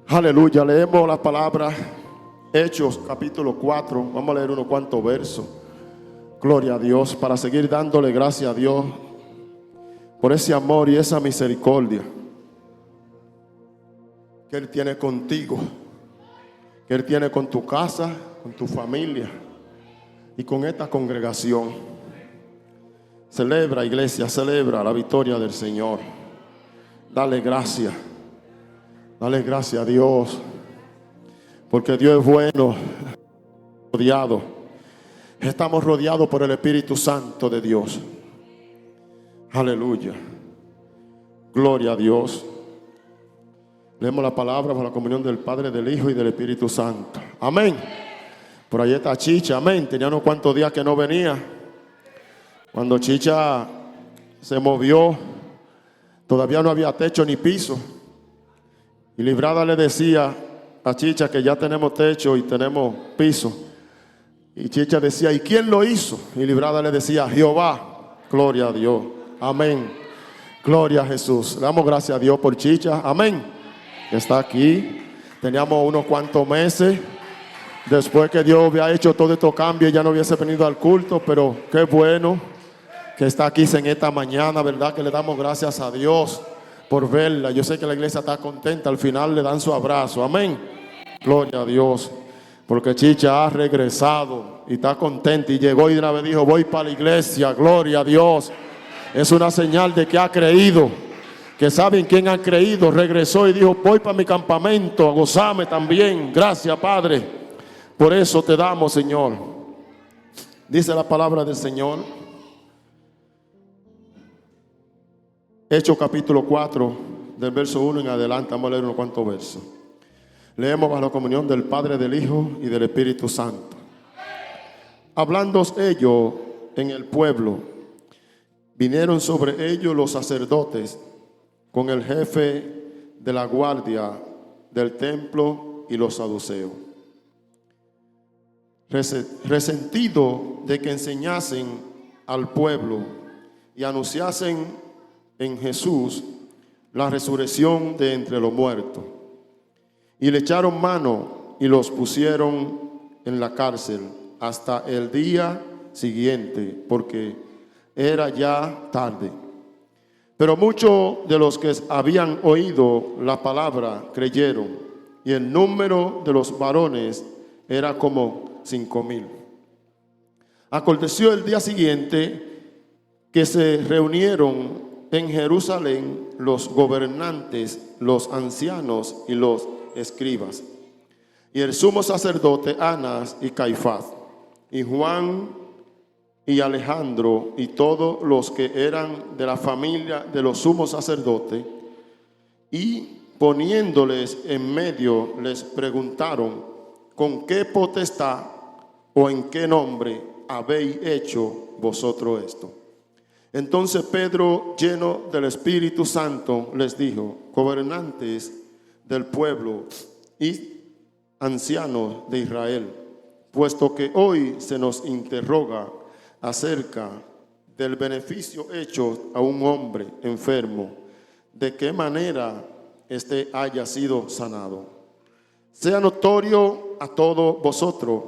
Aleluya, leemos la palabra Hechos capítulo 4. Vamos a leer unos cuantos versos. Gloria a Dios, para seguir dándole gracias a Dios por ese amor y esa misericordia que Él tiene contigo, que Él tiene con tu casa, con tu familia y con esta congregación. Celebra, iglesia, celebra la victoria del Señor. Dale gracias. Dale gracias a Dios, porque Dios es bueno. Estamos rodeados por el Espíritu Santo de Dios. Aleluya. Gloria a Dios. Leemos la palabra por la comunión del Padre, del Hijo y del Espíritu Santo. Amén. Por ahí está Chicha, amén. Tenía unos cuantos días que no venía. Cuando Chicha se movió, todavía no había techo ni piso. Y Librada le decía a Chicha que ya tenemos techo y tenemos piso. Y Chicha decía, ¿y quién lo hizo? Y Librada le decía, Jehová. Gloria a Dios. Amén. Gloria a Jesús. Le damos gracias a Dios por Chicha. Amén. Que está aquí. Teníamos unos cuantos meses después que Dios había hecho todo estos cambios, ya no hubiese venido al culto, pero qué bueno que está aquí en esta mañana, ¿verdad? Que le damos gracias a Dios por verla. Yo sé que la iglesia está contenta. Al final le dan su abrazo. Amén. Gloria a Dios. Porque Chicha ha regresado y está contenta y llegó y de una vez dijo, voy para la iglesia. Gloria a Dios. Es una señal de que ha creído. Que saben quién ha creído. Regresó y dijo, voy para mi campamento a gozarme también. Gracias, Padre. Por eso te damos, Señor. Dice la palabra del Señor. Hechos capítulo 4, del verso 1 en adelante. Vamos a leer unos cuantos versos. Leemos bajo la comunión del Padre, del Hijo y del Espíritu Santo. Hablando ellos en el pueblo, vinieron sobre ellos los sacerdotes con el jefe de la guardia del templo y los saduceos. Resentido de que enseñasen al pueblo y anunciasen en Jesús la resurrección de entre los muertos. Y le echaron mano y los pusieron en la cárcel hasta el día siguiente, porque era ya tarde. Pero muchos de los que habían oído la palabra creyeron, y el número de los varones era como 5,000. Aconteció el día siguiente que se reunieron en Jerusalén los gobernantes, los ancianos y los escribas, y el sumo sacerdote Anás y Caifás, y Juan y Alejandro, y todos los que eran de la familia de los sumos sacerdotes, y poniéndoles en medio les preguntaron, ¿con qué potestad o en qué nombre habéis hecho vosotros esto? Entonces Pedro, lleno del Espíritu Santo, les dijo, gobernantes del pueblo y ancianos de Israel, puesto que hoy se nos interroga acerca del beneficio hecho a un hombre enfermo, de qué manera éste haya sido sanado. Sea notorio a todos vosotros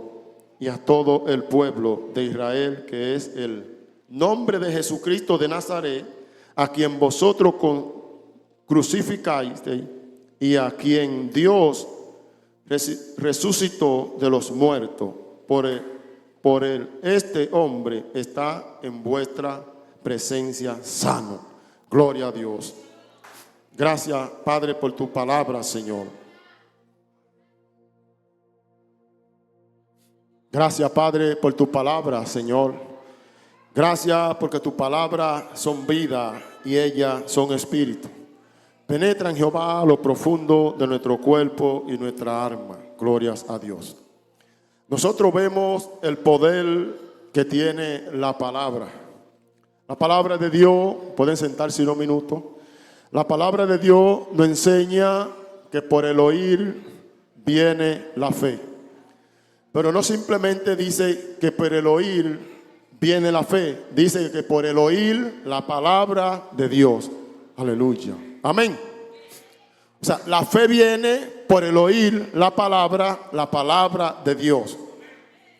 y a todo el pueblo de Israel que es el nombre de Jesucristo de Nazaret, a quien vosotros crucificáis y a quien Dios resucitó de los muertos. Por este hombre está en vuestra presencia sano. Gloria a Dios. Gracias, Padre, por tu palabra, Señor. Gracias, Padre, por tu palabra, Señor. Gracias porque tu palabra son vida y ellas son espíritu. Penetran, Jehová, a lo profundo de nuestro cuerpo y nuestra alma. Glorias a Dios. Nosotros vemos el poder que tiene la palabra. La palabra de Dios, pueden sentarse unos minutos. La palabra de Dios nos enseña que por el oír viene la fe. Pero no simplemente dice que por el oír viene la fe, dice que por el oír la palabra de Dios. Aleluya. Amén. O sea, la fe viene por el oír la palabra de Dios.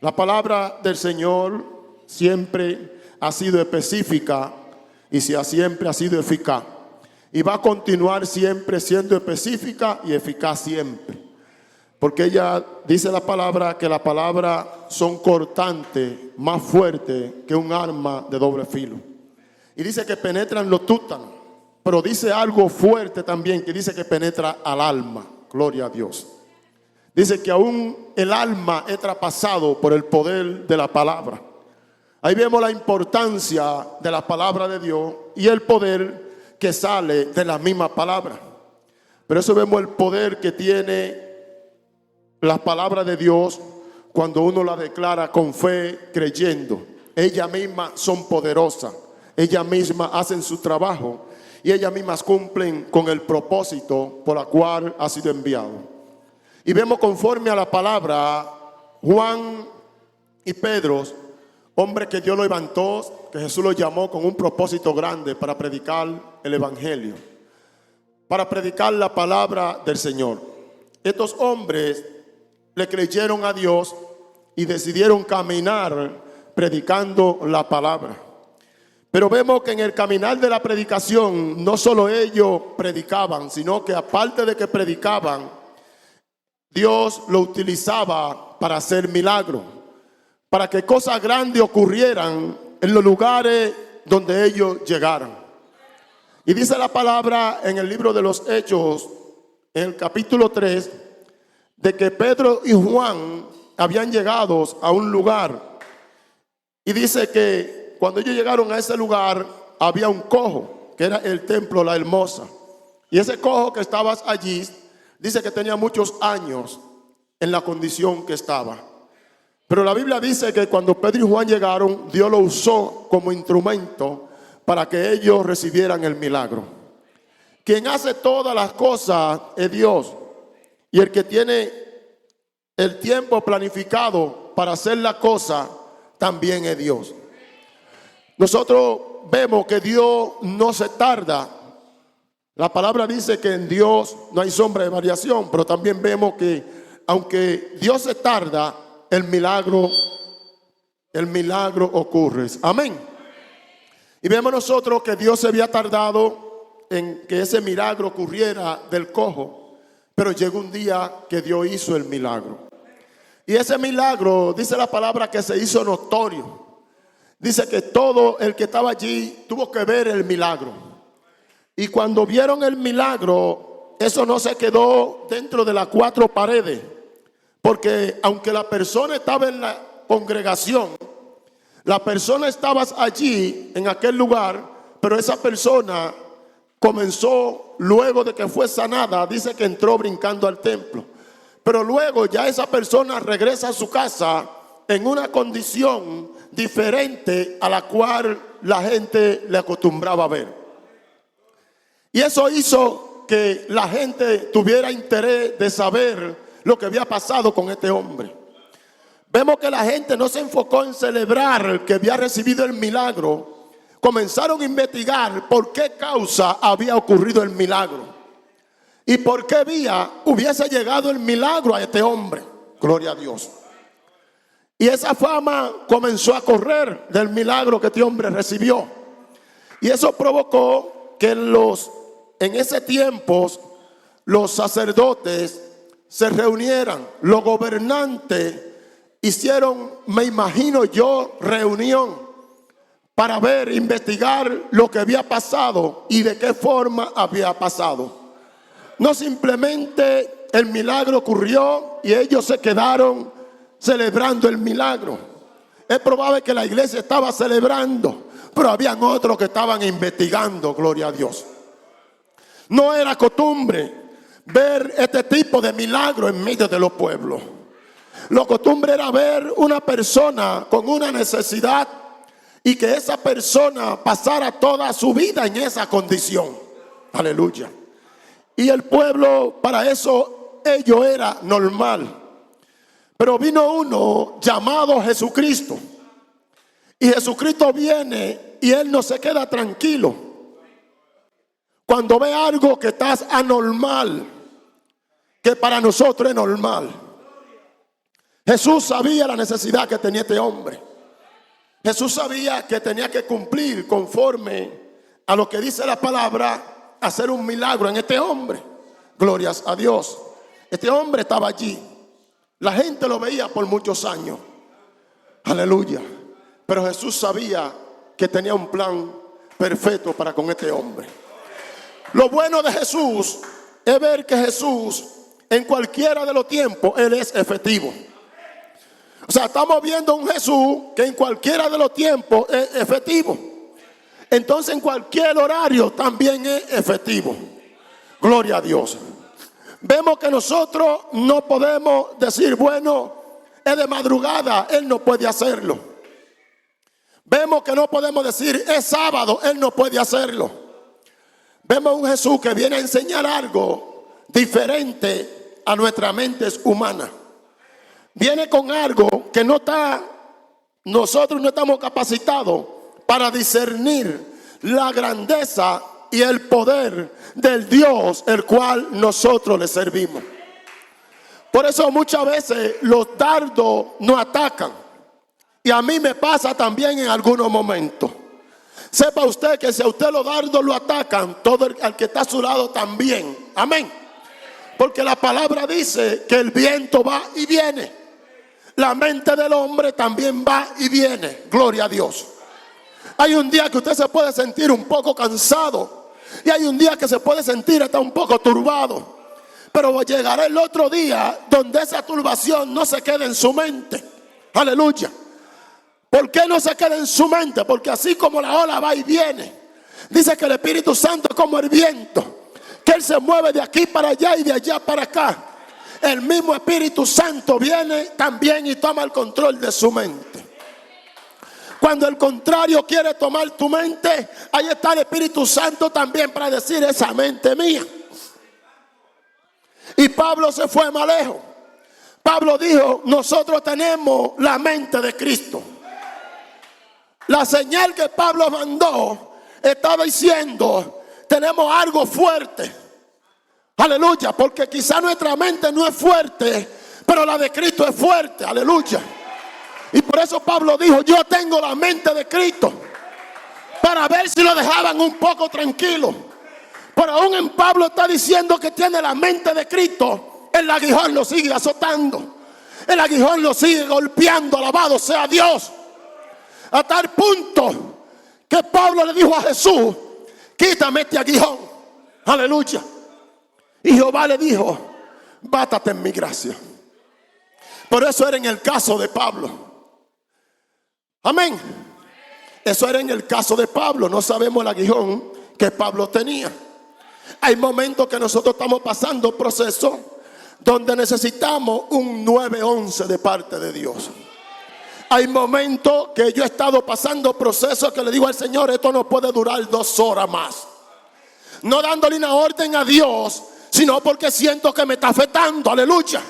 La palabra del Señor siempre ha sido específica y siempre ha sido eficaz. Y va a continuar siempre siendo específica y eficaz siempre. Porque ella dice la palabra que las palabras son cortantes, más fuertes que un arma de doble filo. Y dice que penetran los tuétanos. Pero dice algo fuerte también, que dice que penetra al alma. Gloria a Dios. Dice que aún el alma es traspasado por el poder de la palabra. Ahí vemos la importancia de la palabra de Dios y el poder que sale de la misma palabra. Pero eso vemos el poder que tiene la palabra de Dios cuando uno la declara con fe, creyendo. Ellas mismas son poderosas. Ellas mismas hacen su trabajo y ellas mismas cumplen con el propósito por el cual ha sido enviado. Y vemos conforme a la palabra, Juan y Pedro, hombre que Dios lo levantó, que Jesús lo llamó con un propósito grande para predicar el evangelio, para predicar la palabra del Señor. Estos hombres le creyeron a Dios y decidieron caminar predicando la palabra. Pero vemos que en el caminar de la predicación no solo ellos predicaban, sino que aparte de que predicaban, Dios lo utilizaba para hacer milagros, para que cosas grandes ocurrieran en los lugares donde ellos llegaran. Y dice la palabra en el libro de los Hechos, en el capítulo 3, de que Pedro y Juan habían llegado a un lugar. Y dice que cuando ellos llegaron a ese lugar, había un cojo, que era el templo La Hermosa. Y ese cojo que estaba allí, dice que tenía muchos años en la condición que estaba. Pero la Biblia dice que cuando Pedro y Juan llegaron, Dios lo usó como instrumento para que ellos recibieran el milagro. Quien hace todas las cosas es Dios. Y el que tiene el tiempo planificado para hacer la cosa también es Dios. Nosotros vemos que Dios no se tarda. La palabra dice que en Dios no hay sombra de variación, pero también vemos que aunque Dios se tarda, el milagro ocurre. Amén. Y vemos nosotros que Dios se había tardado en que ese milagro ocurriera del cojo, pero llegó un día que Dios hizo el milagro. Y ese milagro, dice la palabra, que se hizo notorio. Dice que todo el que estaba allí tuvo que ver el milagro. Y cuando vieron el milagro, eso no se quedó dentro de las cuatro paredes. Porque aunque la persona estaba en la congregación, la persona estaba allí en aquel lugar, pero esa persona comenzó, luego de que fue sanada, dice que entró brincando al templo. Pero luego ya esa persona regresa a su casa en una condición diferente a la cual la gente le acostumbraba a ver. Y eso hizo que la gente tuviera interés de saber lo que había pasado con este hombre. Vemos que la gente no se enfocó en celebrar que había recibido el milagro. Comenzaron a investigar por qué causa había ocurrido el milagro y por qué vía hubiese llegado el milagro a este hombre. Gloria a Dios. Y esa fama comenzó a correr del milagro que este hombre recibió. Y eso provocó que en ese tiempo los sacerdotes se reunieran. Los gobernantes hicieron, me imagino yo, reunión para ver, investigar lo que había pasado y de qué forma había pasado. No simplemente el milagro ocurrió y ellos se quedaron celebrando el milagro. Es probable que la iglesia estaba celebrando, pero habían otros que estaban investigando. Gloria a Dios. No era costumbre ver este tipo de milagro en medio de los pueblos. Lo costumbre era ver una persona con una necesidad y que esa persona pasara toda su vida en esa condición. Aleluya. Y el pueblo, para eso ello era normal. Pero vino uno llamado Jesucristo. Y Jesucristo viene y él no se queda tranquilo. Cuando ve algo que está anormal, que para nosotros es normal. Jesús sabía la necesidad que tenía este hombre. Jesús sabía que tenía que cumplir conforme a lo que dice la palabra, hacer un milagro en este hombre. Glorias a Dios. Este hombre estaba allí. La gente lo veía por muchos años. Aleluya. Pero Jesús sabía que tenía un plan perfecto para con este hombre. Lo bueno de Jesús es ver que Jesús en cualquiera de los tiempos Él es efectivo. O sea, estamos viendo un Jesús que en cualquiera de los tiempos es efectivo. Entonces en cualquier horario también es efectivo. Gloria a Dios. Vemos que nosotros no podemos decir, bueno, es de madrugada, Él no puede hacerlo. Vemos que no podemos decir, es sábado, Él no puede hacerlo. Vemos un Jesús que viene a enseñar algo diferente a nuestra mente humana. Viene con algo que nosotros no estamos capacitados para discernir la grandeza y el poder del Dios el cual nosotros le servimos. Por eso muchas veces los dardos nos atacan. Y a mí me pasa también en algunos momentos. Sepa usted que si a usted los dardos lo atacan, todo el que está a su lado también. Amén. Porque la palabra dice que el viento va y viene. La mente del hombre también va y viene. Gloria a Dios. Hay un día que usted se puede sentir un poco cansado. Y hay un día que se puede sentir hasta un poco turbado. Pero llegará el otro día donde esa turbación no se quede en su mente. Aleluya. ¿Por qué no se queda en su mente? Porque así como la ola va y viene, dice que el Espíritu Santo es como el viento, que Él se mueve de aquí para allá y de allá para acá. El mismo Espíritu Santo viene también y toma el control de su mente. Cuando el contrario quiere tomar tu mente, ahí está el Espíritu Santo también para decir, esa mente mía. Y Pablo se fue más lejos. Pablo dijo, nosotros tenemos la mente de Cristo. La señal que Pablo mandó estaba diciendo, tenemos algo fuerte. Aleluya, porque quizá nuestra mente no es fuerte, pero la de Cristo es fuerte. Aleluya. Y por eso Pablo dijo, yo tengo la mente de Cristo, para ver si lo dejaban un poco tranquilo. Pero aún en Pablo está diciendo que tiene la mente de Cristo. El aguijón lo sigue azotando. El aguijón lo sigue golpeando. Alabado sea Dios. A tal punto que Pablo le dijo a Jesús, quítame este aguijón. Aleluya. Y Jehová le dijo, bástate en mi gracia. Por eso era en el caso de Pablo. Amén. Eso era en el caso de Pablo. No sabemos el aguijón que Pablo tenía. Hay momentos que nosotros estamos pasando procesos donde necesitamos un 911 de parte de Dios. Hay momentos que yo he estado pasando procesos que le digo al Señor, esto no puede durar 2 horas más. No dándole una orden a Dios, sino porque siento que me está afectando. Aleluya.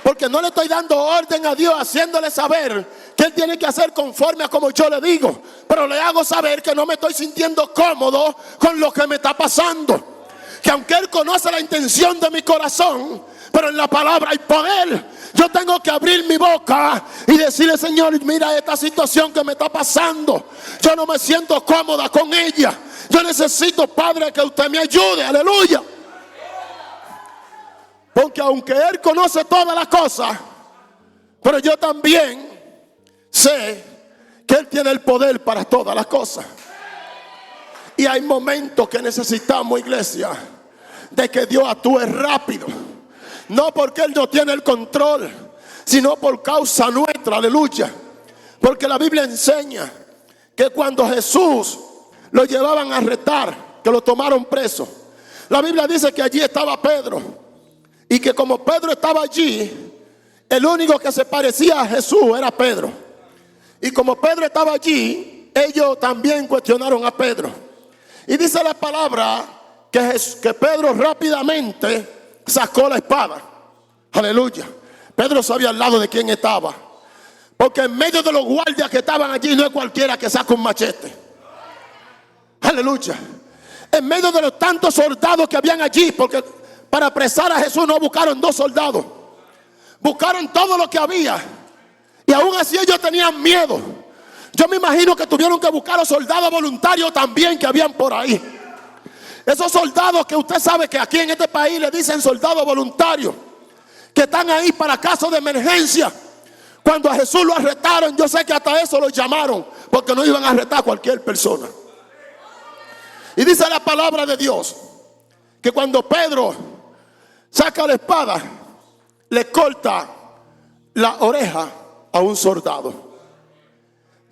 Porque no le estoy dando orden a Dios, haciéndole saber que Él tiene que hacer conforme a como yo le digo. Pero le hago saber que no me estoy sintiendo cómodo con lo que me está pasando. Que aunque Él conoce la intención de mi corazón, pero en la palabra hay poder. Yo tengo que abrir mi boca y decirle, Señor, mira esta situación que me está pasando. Yo no me siento cómoda con ella. Yo necesito, Padre, que usted me ayude. Aleluya. Porque aunque Él conoce todas las cosas, pero yo también sé que Él tiene el poder para todas las cosas. Y hay momentos que necesitamos, iglesia, de que Dios actúe rápido. No porque Él no tiene el control, sino por causa nuestra. Aleluya. Porque la Biblia enseña que cuando Jesús lo llevaban a arrestar, que lo tomaron preso, la Biblia dice que allí estaba Pedro. Y que como Pedro estaba allí, el único que se parecía a Jesús era Pedro. Y como Pedro estaba allí, ellos también cuestionaron a Pedro. Y dice la palabra que Pedro rápidamente sacó la espada. Aleluya. Pedro sabía al lado de quién estaba. Porque en medio de los guardias que estaban allí no es cualquiera que saca un machete. Aleluya. En medio de los tantos soldados que habían allí, porque para apresar a Jesús no buscaron 2 soldados, buscaron todo lo que había. Y aún así ellos tenían miedo. Yo me imagino que tuvieron que buscar a los soldados voluntarios también que habían por ahí. Esos soldados que usted sabe que aquí en este país le dicen soldados voluntarios, que están ahí para casos de emergencia. Cuando a Jesús lo arrestaron, yo sé que hasta eso lo llamaron, porque no iban a arrestar a cualquier persona. Y dice la palabra de Dios que cuando Pedro saca la espada, le corta la oreja a un soldado.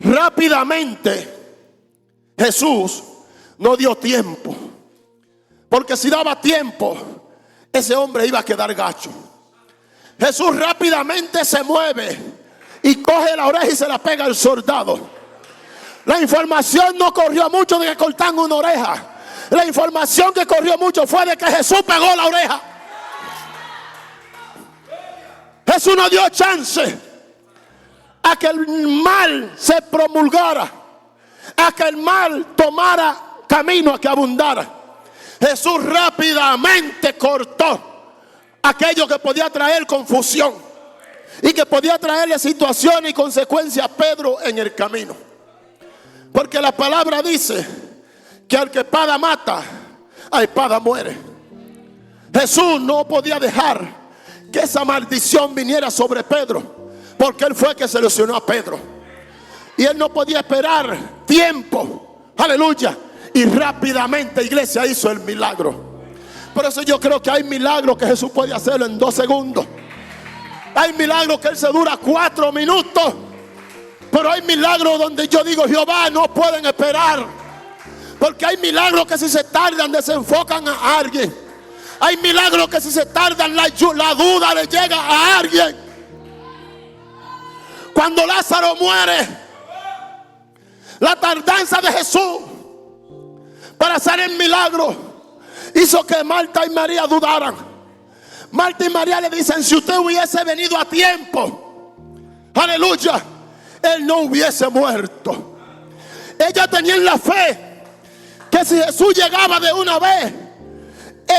Rápidamente Jesús no dio tiempo, porque si daba tiempo, ese hombre iba a quedar gacho. Jesús rápidamente se mueve y coge la oreja y se la pega al soldado. La información no corrió mucho de que cortan una oreja. La información que corrió mucho fue de que Jesús pegó la oreja. Jesús no dio chance a que el mal se promulgara, a que el mal tomara camino, a que abundara. Jesús rápidamente cortó aquello que podía traer confusión y que podía traerle situaciones y consecuencias a Pedro en el camino. Porque la palabra dice que al que espada mata, a espada muere. Jesús no podía dejar que esa maldición viniera sobre Pedro, porque él fue el que seleccionó a Pedro. Y él no podía esperar tiempo, aleluya, y rápidamente, iglesia, hizo el milagro. Por eso yo creo que hay milagros que Jesús puede hacerlo en 2 segundos. Hay milagros que él se dura 4 minutos. Pero hay milagros donde yo digo, Jehová, no pueden esperar. Porque hay milagros que si se tardan desenfocan a alguien. Hay milagros que si se tardan la duda le llega a alguien. Cuando Lázaro muere, la tardanza de Jesús para hacer el milagro hizo que Marta y María dudaran. Marta y María le dicen, si usted hubiese venido a tiempo, aleluya, él no hubiese muerto. Ellas tenían la fe que si Jesús llegaba de una vez,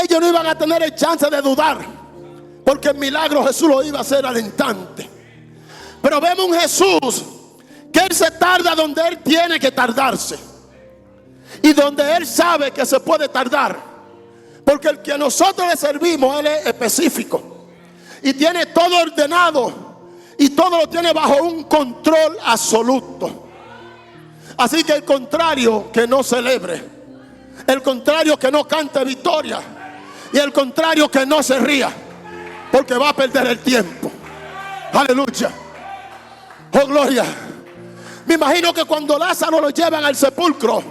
ellos no iban a tener el chance de dudar, porque el milagro Jesús lo iba a hacer al instante. Pero vemos un Jesús que él se tarda donde él tiene que tardarse y donde él sabe que se puede tardar, porque el que nosotros le servimos, él es específico y tiene todo ordenado y todo lo tiene bajo un control absoluto. Así que el contrario que no celebre, el contrario que no cante victoria, y el contrario que no se ría, porque va a perder el tiempo. Aleluya. Oh, gloria. Me imagino que cuando Lázaro lo llevan al sepulcro,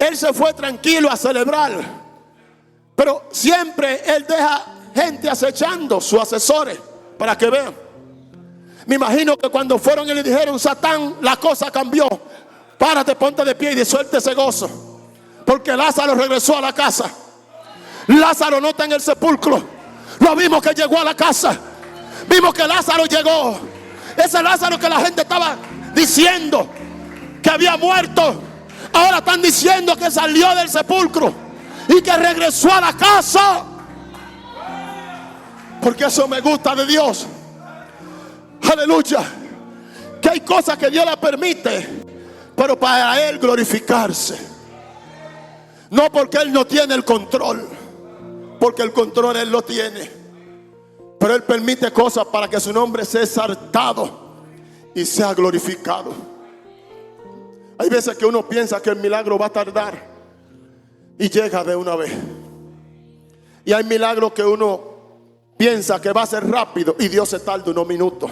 él se fue tranquilo a celebrar, pero siempre él deja gente acechando, sus asesores, para que vean. Me imagino que cuando fueron y le dijeron, Satán, la cosa cambió, párate, ponte de pie y disuelte ese gozo, porque Lázaro regresó a la casa. Lázaro no está en el sepulcro, lo vimos que llegó a la casa. Vimos que Lázaro llegó. Ese Lázaro que la gente estaba diciendo que había muerto, ahora están diciendo que salió del sepulcro y que regresó a la casa. Porque eso me gusta de Dios. Aleluya. Que hay cosas que Dios le permite, pero para Él glorificarse. No porque Él no tiene el control, porque el control Él lo tiene. Pero Él permite cosas para que su nombre sea exaltado y sea glorificado. Hay veces que uno piensa que el milagro va a tardar y llega de una vez. Y hay milagros que uno piensa que va a ser rápido y Dios se tarda unos minutos.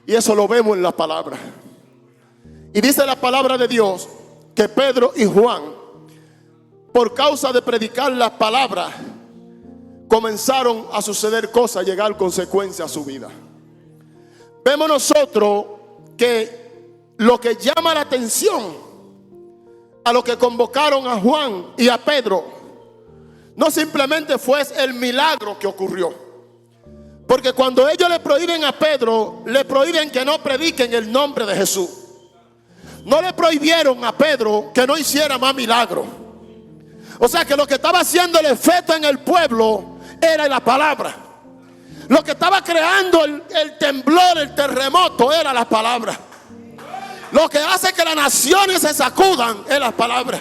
Y eso lo vemos en la palabra. Y dice la palabra de Dios que Pedro y Juan, por causa de predicar las palabras, comenzaron a suceder cosas, llegar consecuencias a su vida. Vemos nosotros que lo que llama la atención a lo que convocaron a Juan y a Pedro no simplemente fue el milagro que ocurrió, porque cuando ellos le prohíben a Pedro, le prohíben que no prediquen el nombre de Jesús. No le prohibieron a Pedro que no hiciera más milagros. O sea que lo que estaba haciendo el efecto en el pueblo era la palabra. Lo que estaba creando el temblor, el terremoto, era la palabra. Lo que hace que las naciones se sacudan es la palabra.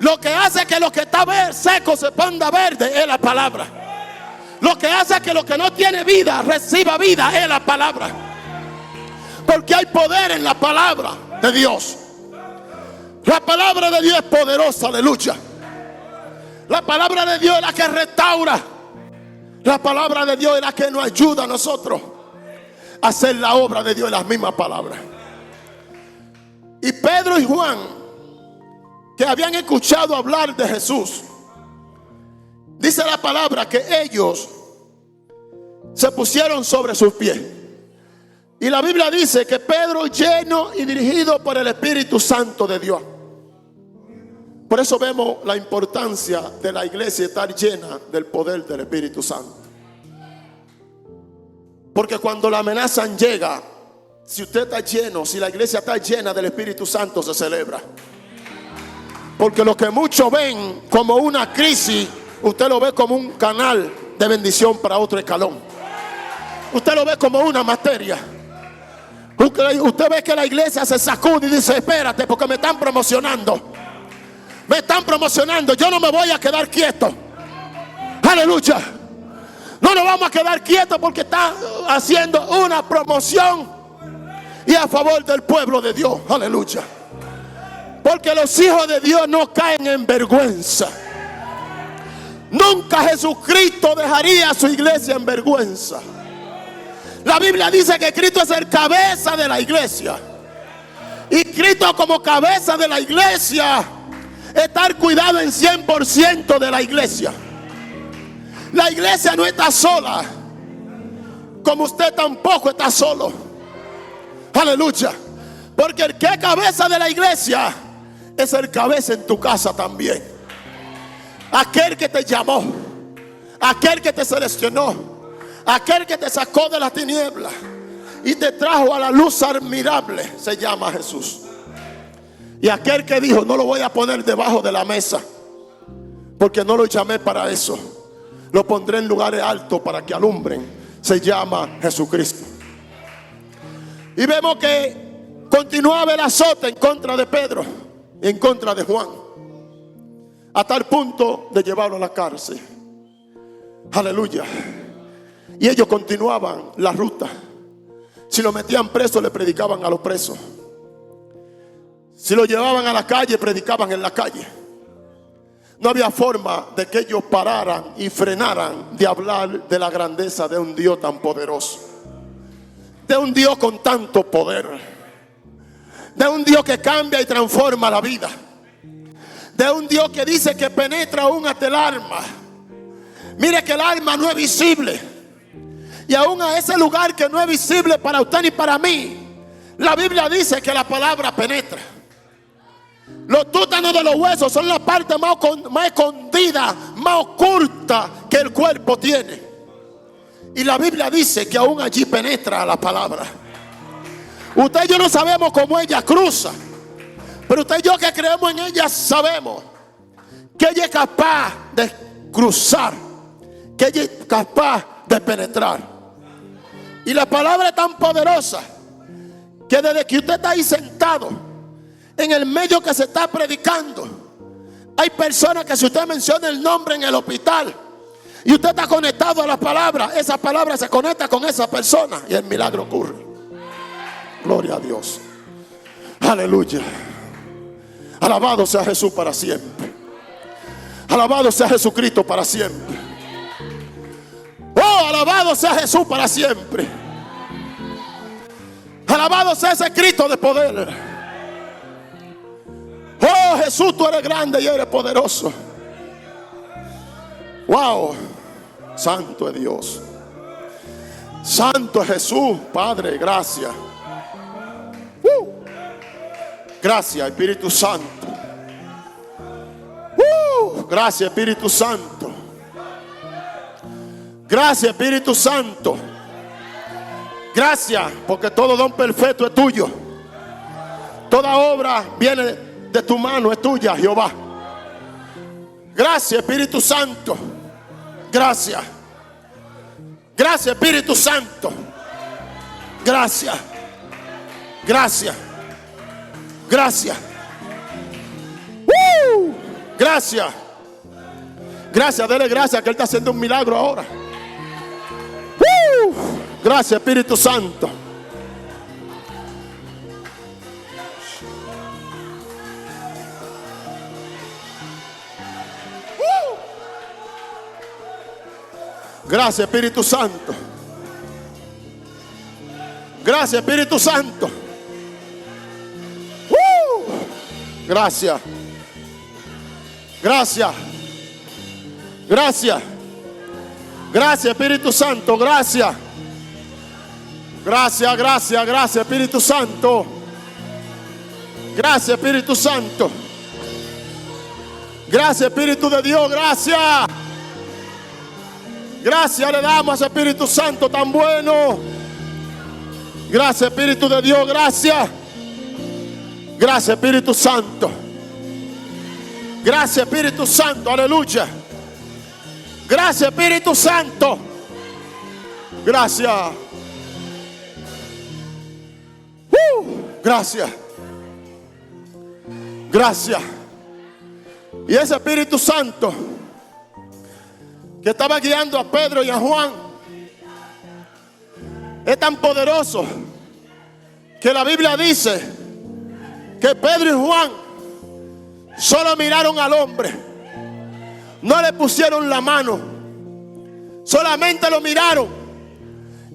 Lo que hace que lo que está seco se ponga verde es la palabra. Lo que hace que lo que no tiene vida reciba vida es la palabra. Porque hay poder en la palabra de Dios. La palabra de Dios es poderosa, aleluya. La palabra de Dios es la que restaura. La palabra de Dios es la que nos ayuda a nosotros a hacer la obra de Dios en las mismas palabras. Y Pedro y Juan, que habían escuchado hablar de Jesús, dice la palabra que ellos se pusieron sobre sus pies. Y la Biblia dice que Pedro, lleno y dirigido por el Espíritu Santo de Dios. Por eso vemos la importancia de la iglesia estar llena del poder del Espíritu Santo. Porque cuando la amenaza llega, si usted está lleno, si la iglesia está llena del Espíritu Santo, se celebra. Porque lo que muchos ven como una crisis, usted lo ve como un canal de bendición para otro escalón. Usted lo ve como una materia. Usted ve que la iglesia se sacude y dice: espérate, porque me están promocionando. Me están promocionando, yo no me voy a quedar quieto. Aleluya. No nos vamos a quedar quietos porque está haciendo una promoción y a favor del pueblo de Dios. Aleluya. Porque los hijos de Dios no caen en vergüenza. Nunca Jesucristo dejaría a su iglesia en vergüenza. La Biblia dice que Cristo es el cabeza de la iglesia. Y Cristo, como cabeza de la iglesia, estar cuidado en 100% de la iglesia. La iglesia no está sola, como usted tampoco está solo. Aleluya. Porque el que es cabeza de la iglesia es el cabeza en tu casa también. Aquel que te llamó, aquel que te seleccionó, aquel que te sacó de la tiniebla y te trajo a la luz admirable, se llama Jesús. Y aquel que dijo: no lo voy a poner debajo de la mesa, porque no lo llamé para eso, lo pondré en lugares altos para que alumbren, se llama Jesucristo. Y vemos que continuaba el azote en contra de Pedro y en contra de Juan, hasta el punto de llevarlo a la cárcel. Aleluya. Y ellos continuaban la ruta. Si lo metían preso, le predicaban a los presos. Si lo llevaban a la calle, predicaban en la calle. No había forma de que ellos pararan y frenaran de hablar de la grandeza de un Dios tan poderoso, de un Dios con tanto poder, de un Dios que cambia y transforma la vida, de un Dios que dice que penetra aún hasta el alma. Mire que el alma no es visible, y aún a ese lugar que no es visible para usted ni para mí, la Biblia dice que la palabra penetra. Los tútanos de los huesos son la parte más escondida, más oculta que el cuerpo tiene. Y la Biblia dice que aún allí penetra la palabra. Usted y yo no sabemos cómo ella cruza, pero usted y yo que creemos en ella sabemos que ella es capaz de cruzar, que ella es capaz de penetrar. Y la palabra es tan poderosa que desde que usted está ahí sentado en el medio que se está predicando, hay personas que si usted menciona el nombre en el hospital y usted está conectado a la palabra, esa palabra se conecta con esa persona y el milagro ocurre. Gloria a Dios. Aleluya. Alabado sea Jesús para siempre. Alabado sea Jesucristo para siempre. Oh, alabado sea Jesús para siempre. Alabado sea ese Cristo de poder. Oh, Jesús, tú eres grande y eres poderoso. Wow. Santo es Dios. Santo es Jesús. Padre, gracias. Gracias, Espíritu Santo. Gracias, Espíritu Santo. Gracias, Espíritu Santo. Gracias, porque todo don perfecto es tuyo. Toda obra viene de tu mano, es tuya, Jehová. Gracias, Espíritu Santo. Gracias. Gracias, Espíritu Santo. Gracias. Gracias. Gracias. Gracias. Gracias, dele gracias que Él está haciendo un milagro ahora. Gracias, Espíritu Santo. Gracias, Espíritu Santo. Gracias, Espíritu Santo. Gracias. Gracias. Gracias. Gracias, Espíritu Santo. Gracias. Gracias, gracias, gracias, Espíritu Santo. Gracias, Espíritu Santo. Gracias, Espíritu de Dios. Gracias. Gracias le damos a Espíritu Santo tan bueno. Gracias, Espíritu de Dios. Gracias. Gracias, Espíritu Santo. Gracias, Espíritu Santo. Aleluya. Gracias, Espíritu Santo. Gracias. Gracias. Gracias. Y ese Espíritu Santo que estaba guiando a Pedro y a Juan es tan poderoso que la Biblia dice que Pedro y Juan solo miraron al hombre, no le pusieron la mano, solamente lo miraron.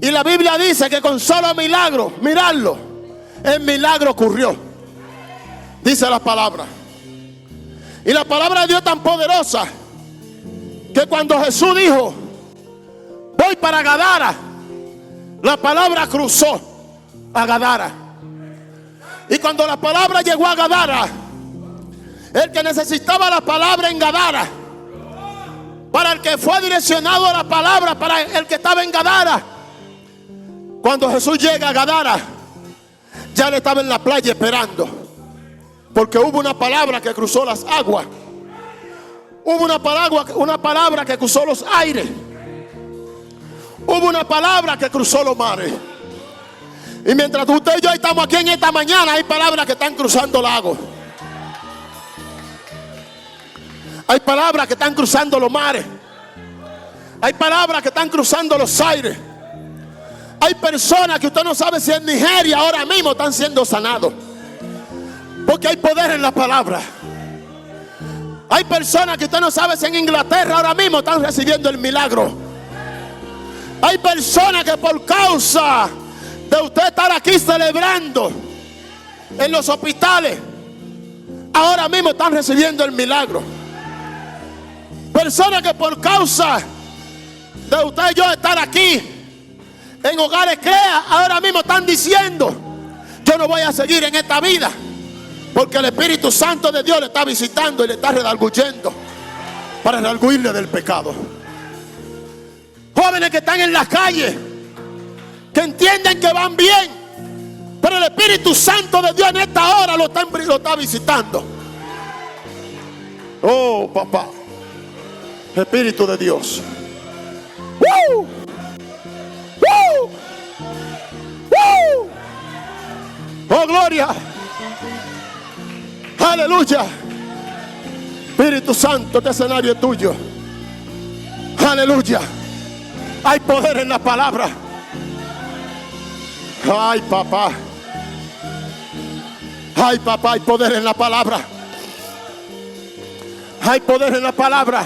Y la Biblia dice que con solo mirarlo, el milagro ocurrió. Dice la palabra. Y la palabra de Dios tan poderosa que cuando Jesús dijo: voy para Gadara, la palabra cruzó a Gadara. Y cuando la palabra llegó a Gadara, el que necesitaba la palabra en Gadara, para el que fue direccionado a la palabra, para el que estaba en Gadara, cuando Jesús llega a Gadara, ya le estaba en la playa esperando, porque hubo una palabra que cruzó las aguas. Hubo una palabra que cruzó los aires. Hubo una palabra que cruzó los mares. Y mientras usted y yo estamos aquí en esta mañana, hay palabras que están cruzando lagos. Hay palabras que están cruzando los mares. Hay palabras que están cruzando los aires. Hay personas que usted no sabe si en Nigeria ahora mismo están siendo sanados, porque hay poder en la palabra. Hay personas que usted no sabe si en Inglaterra ahora mismo están recibiendo el milagro. Hay personas que por causa de usted estar aquí celebrando en los hospitales, ahora mismo están recibiendo el milagro. Personas que por causa de usted y yo estar aquí en hogares crea, ahora mismo están diciendo: yo no voy a seguir en esta vida, porque el Espíritu Santo de Dios le está visitando y le está redarguyendo para redarguirle del pecado. Jóvenes que están en las calles, que entienden que van bien, pero el Espíritu Santo de Dios en esta hora lo está visitando. Oh, papá, Espíritu de Dios. ¡Woo! ¡Woo! ¡Woo! ¡Oh, gloria! Aleluya. Espíritu Santo, este escenario es tuyo. Aleluya. Hay poder en la palabra. Ay, papá. Ay, papá, hay poder en la palabra. Hay poder en la palabra.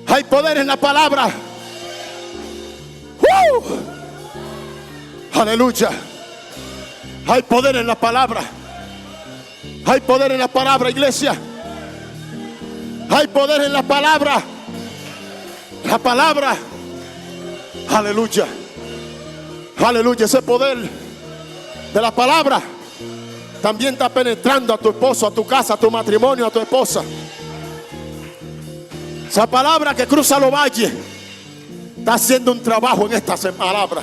Hay poder en la palabra. Aleluya. Hay poder en la palabra. Hay poder en la palabra, iglesia. Hay poder en la palabra. La palabra. Aleluya. Aleluya. Ese poder de la palabra también está penetrando a tu esposo, a tu casa, a tu matrimonio, a tu esposa. Esa palabra que cruza los valles está haciendo un trabajo en esta palabra.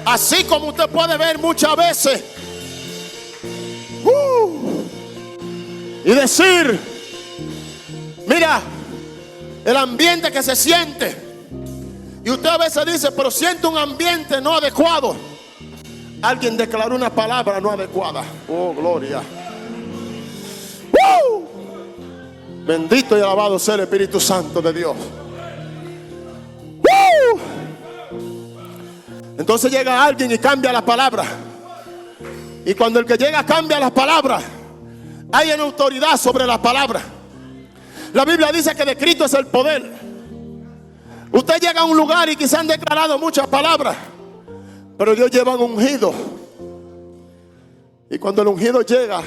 Así como usted puede ver muchas veces y decir: Mira, el ambiente que se siente. Y usted a veces dice, pero siento un ambiente no adecuado. Alguien declaró una palabra no adecuada. Oh, gloria. ¡Woo! Bendito y alabado sea el Espíritu Santo de Dios. ¡Woo! Entonces llega alguien y cambia la palabra. Y cuando el que llega cambia las palabras, hay una autoridad sobre las palabras. La Biblia dice que de Cristo es el poder. Usted llega a un lugar y quizás han declarado muchas palabras, pero Dios lleva un ungido. Y cuando el ungido llega,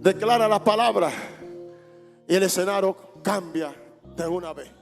declara las palabras y el escenario cambia de una vez.